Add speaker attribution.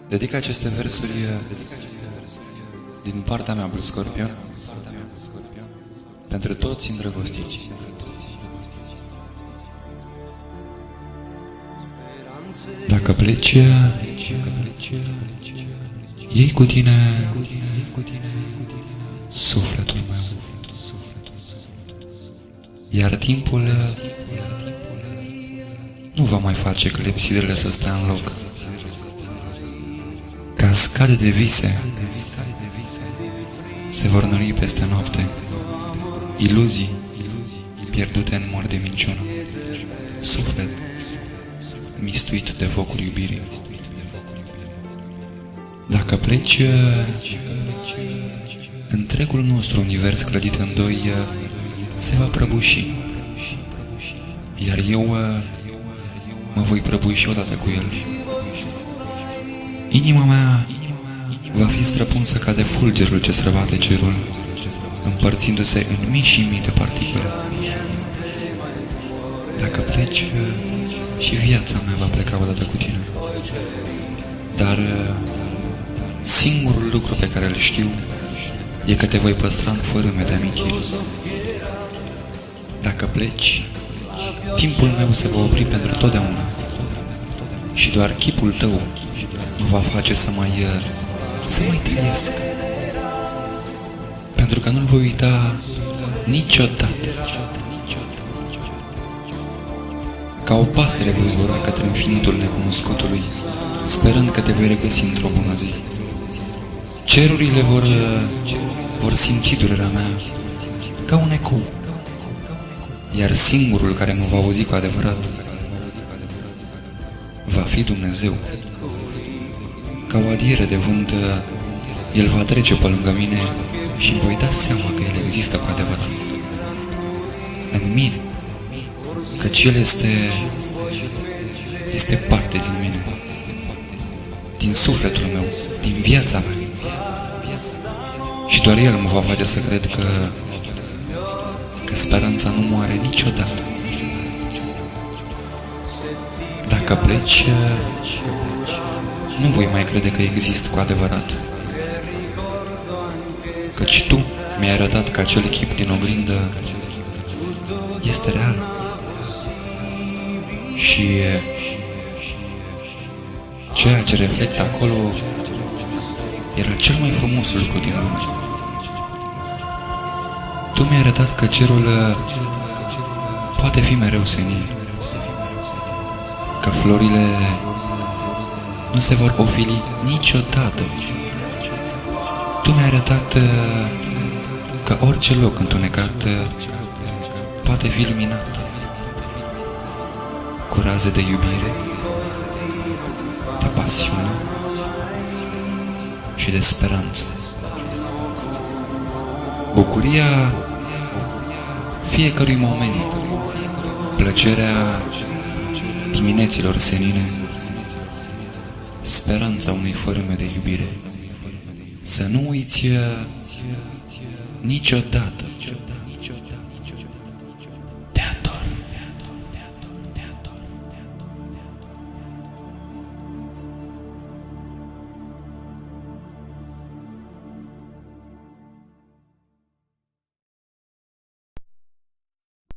Speaker 1: Dedic aceste versuri din partea mea, Blue Scorpion, pentru toți îndrăgostiți. Dacă pleci, iei cu tine sufletul meu, iar timpul nu va mai face clepsidrele să stea în loc. Cascade de vise se vor nări peste noapte, iluzii pierdute în mor de minciună, suflet mistuit de focul iubirii. Dacă pleci, întregul nostru univers clădit în doi se va prăbuși, iar eu mă voi prăbuși odată cu el. Inima mea va fi străpunsă ca de fulgerul ce străbate cerul, împărțindu-se în mii și mii de particule. Dacă pleci, și viața mea va pleca odată cu tine. Dar singurul lucru pe care îl știu e că te voi păstra în fărâme de amintiri. Dacă pleci, timpul meu se va opri pentru totdeauna și doar chipul tău mă va face să mai trăiesc. Pentru că nu-l voi uita niciodată. Ca o pasăre voi zbura către infinitul necunoscutului, sperând că te voi regăsi într-o bună zi. Cerurile vor simți durerea mea ca un ecou, iar singurul care mă va auzi cu adevărat va fi Dumnezeu. Ca o adiere de vânt, El va trece pe lângă mine și îmi voi da seama că El există cu adevărat în mine, căci El este parte din mine, din sufletul meu, din viața mea. Și doar El mă va face să cred că speranța nu moare niciodată. Dacă pleci, nu voi mai crede că exist cu adevărat, căci Tu mi-ai arătat că acel chip din oglindă este real. Și ceea ce reflectă acolo era cel mai frumos lucru din lume. Tu mi-ai arătat că cerul poate fi mereu senin, că florile nu se vor ofili niciodată. Tu mi-ai arătat că orice loc întunecat poate fi luminat cu raze de iubire, de pasiune și de speranță. Bucuria fiecărui moment, plăcerea dimineților senine, speranța unei fărâme de iubire. Să nu uiți niciodată